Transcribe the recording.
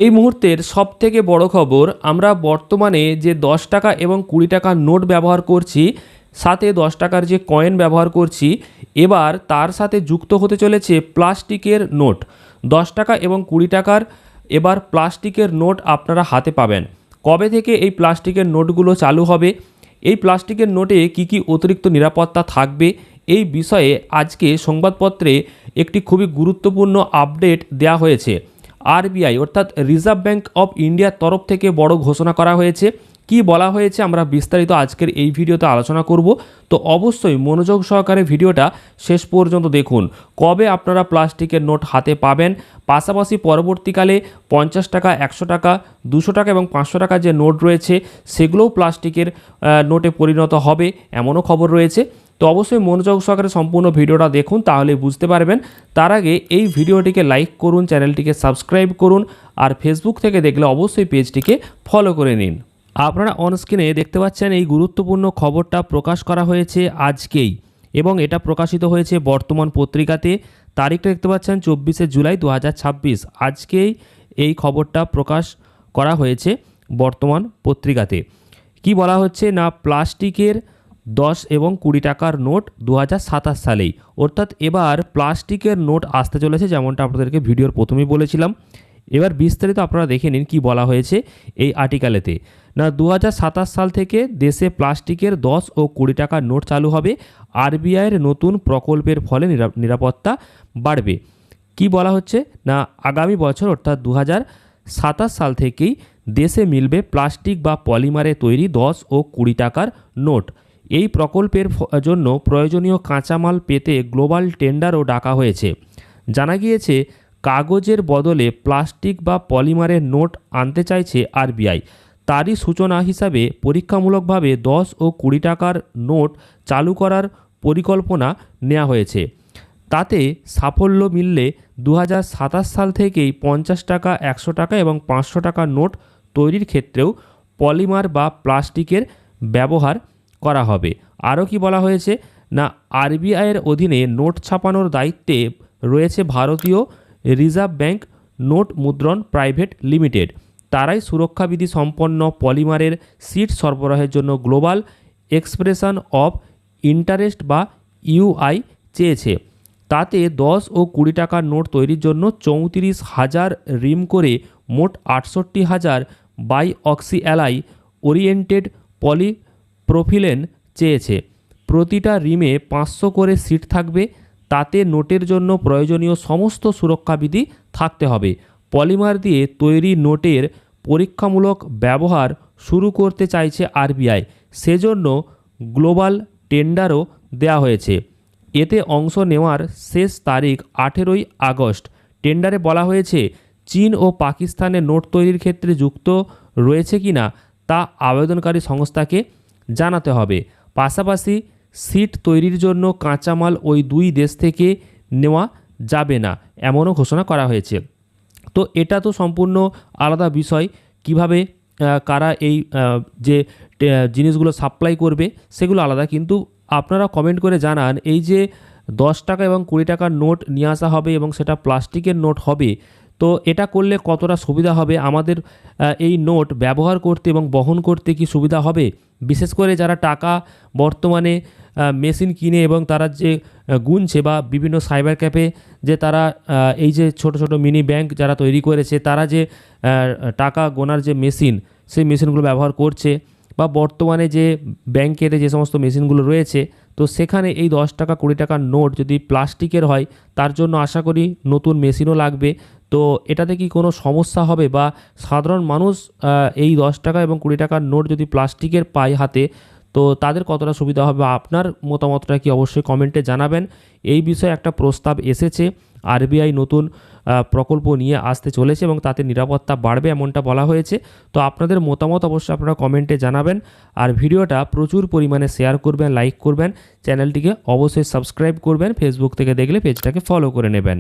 এই মুহূর্তের সবথেকে বড় খবর, আমরা বর্তমানে যে 10 টাকা এবং 20 টাকার নোট ব্যবহার করছি, সাথে 10 টাকার যে কয়েন ব্যবহার করছি, এবার তার সাথে যুক্ত হতে চলেছে প্লাস্টিকের নোট। 10 টাকা এবং 20 টাকার এবার প্লাস্টিকের নোট আপনারা হাতে পাবেন। কবে থেকে এই প্লাস্টিকের নোটগুলো চালু হবে, এই প্লাস্টিকের নোটে কি কি অতিরিক্ত নিরাপত্তা থাকবে, এই বিষয়ে আজকে সংবাদপত্রে একটি খুবই গুরুত্বপূর্ণ আপডেট দেওয়া হয়েছে। আরবিআই অর্থাৎ রিজার্ভ ব্যাঙ্ক অফ ইন্ডিয়ার তরফ থেকে বড় ঘোষণা করা হয়েছে। কি বলা হয়েছে আমরা বিস্তারিত আজকের এই ভিডিওতে আলোচনা করব। তো অবশ্যই মনোযোগ সহকারে ভিডিওটা শেষ পর্যন্ত দেখুন। কবে আপনারা প্লাস্টিকের নোট হাতে পাবেন, পাশাপাশি পরবর্তীকালে 50 টাকা, 100 টাকা, 200 টাকা এবং 500 টাকা যে নোট রয়েছে সেগুলোও প্লাস্টিকের নোটে পরিণত হবে, এমনও খবর রয়েছে। তো অবশ্যই মনোযোগ সহকারে সম্পূর্ণ ভিডিওটা দেখুন, তাহলে বুঝতে পারবেন। তার আগে এই ভিডিওটিকে লাইক করুন, চ্যানেলটিকে সাবস্ক্রাইব করুন, আর ফেসবুক থেকে দেখলে অবশ্যই পেজটিকে ফলো করে নিন। আপনারা অনস্ক্রিনে দেখতে পাচ্ছেন এই গুরুত্বপূর্ণ খবরটা প্রকাশ করা হয়েছে আজকেই, এবং এটা প্রকাশিত হয়েছে বর্তমান পত্রিকাতে। তারিখটা দেখতে পাচ্ছেন 24শে জুলাই 2026। আজকেই এই খবরটা প্রকাশ করা হয়েছে বর্তমান পত্রিকাতে। কি বলা হচ্ছে না, প্লাস্টিকের 10 এবং 20 টাকার নোট 2027 সালেই, অর্থাৎ এবার প্লাস্টিকের নোট আসতে চলেছে, যেমনটা আপনাদেরকে ভিডিওর প্রথমেই বলেছিলাম। এবার বিস্তারিত আপনারা দেখে নিন কি বলা হয়েছে এই আর্টিকেলেতে। না, 2027 সাল থেকে দেশে প্লাস্টিকের 10 ও 20 টাকার নোট চালু হবে। আরবিআইয়ের নতুন প্রকল্পের ফলে নিরাপত্তা বাড়বে। কি বলা হচ্ছে না, আগামী বছর অর্থাৎ 2027 সাল থেকেই দেশে মিলবে প্লাস্টিক বা পলিমারে তৈরি 10 ও 20 টাকার নোট। এই প্রকল্পের জন্য প্রয়োজনীয় কাঁচামাল পেতে গ্লোবাল টেন্ডারও ডাকা হয়েছে। জানা গিয়েছে কাগজের বদলে প্লাস্টিক বা পলিমারের নোট আনতে চাইছে আরবিআই। তারই সূচনা হিসাবে পরীক্ষামূলকভাবে 10 ও 20 টাকার নোট চালু করার পরিকল্পনা নেওয়া হয়েছে। তাতে সাফল্য মিললে 2027 সাল থেকেই 50 টাকা, 100 টাকা এবং 500 টাকার নোট তৈরির ক্ষেত্রেও পলিমার বা প্লাস্টিকের ব্যবহার করা হবে। আরও কি বলা হয়েছে না, আরবিআইয়ের অধীনে নোট ছাপানোর দায়িত্বে রয়েছে ভারতীয় রিজার্ভ ব্যাঙ্ক নোট মুদ্রণ প্রাইভেট লিমিটেড। তারাই সুরক্ষাবিধি সম্পন্ন পলিমারের সিট সরবরাহের জন্য গ্লোবাল এক্সপ্রেশন অফ ইন্টারেস্ট বা ইউআই চেয়েছে। তাতে 10 ও 20 টাকার নোট তৈরির জন্য 34,000 রিম করে মোট 68,000 বাই অক্সি অ্যালাই ওরিয়েন্টেড পলিপ্রোপিলেন চেয়েছে। প্রতিটা রিমে 500 করে সিট থাকবে। তাতে নোটের জন্য প্রয়োজনীয় সমস্ত সুরক্ষাবিধি থাকতে হবে। পলিমার দিয়ে তৈরি নোটের পরীক্ষামূলক ব্যবহার শুরু করতে চাইছে আরবিআই, সেজন্য গ্লোবাল টেন্ডারও দেওয়া হয়েছে। এতে অংশ নেওয়ার শেষ তারিখ 18ই আগস্ট। টেন্ডারে বলা হয়েছে চীন ও পাকিস্তানের নোট তৈরির ক্ষেত্রে যুক্ত রয়েছে কিনা তা আবেদনকারী সংস্থাকে জানাতে হবে। পাশাপাশি সিট তৈরির জন্য কাঁচামাল ওই দুই দেশ থেকে নেওয়া যাবে না, এমনও ঘোষণা করা হয়েছে। তো এটা তো সম্পূর্ণ আলাদা বিষয়, কিভাবে কারা এই যে জিনিসগুলো সাপ্লাই করবে সেগুলো আলাদা। কিন্তু আপনারা কমেন্ট করে জানান, এই যে 10 টাকা এবং 20 টাকার নোট নিয়ে আসা হবে এবং সেটা প্লাস্টিকের নোট হবে, তো এটা করলে কতটা সুবিধা হবে আমাদের, এই নোট ব্যবহার করতে এবং বহন করতে কি সুবিধা হবে? বিশেষ করে যারা টাকা বর্তমানে মেশিন কিনে এবং তারা যে গুনছে, বা বিভিন্ন সাইবার ক্যাফে যে তারা এই যে ছোট ছোট মিনি ব্যাংক যারা তৈরি করেছে, তারা যে টাকা গোনার যে মেশিন, সেই মেশিনগুলো ব্যবহার করছে, বা বর্তমানে যে ব্যাংকেতে যে সমস্ত মেশিনগুলো রয়েছে, তো সেখানে এই 10 টাকা 20 টাকার নোট যদি প্লাস্টিকের হয়, তার জন্য আশা করি নতুন মেশিনও লাগবে। তো এটাতে কি কোনো সমস্যা হবে, বা সাধারণ মানুষ এই 10 টাকা এবং 20 টাকার নোট যদি প্লাস্টিকের পায় হাতে, তো তাদের কতটা সুবিধা হবে? আপনার মতামতটা কি অবশ্যই কমেন্টে জানাবেন। এই বিষয়ে একটা প্রস্তাব এসেছে, আরবিআই নতুন প্রকল্প নিয়ে আসতে চলেছে এবং তাতে নিরাপত্তা বাড়বে, এমনটা বলা হয়েছে। তো আপনাদের মতামত অবশ্যই আপনারা কমেন্টে জানাবেন, আর ভিডিওটা প্রচুর পরিমাণে শেয়ার করবেন, লাইক করবেন, চ্যানেলটিকে অবশ্যই সাবস্ক্রাইব করবেন। ফেসবুক থেকে দেখলে পেজটাকে ফলো করে নেবেন।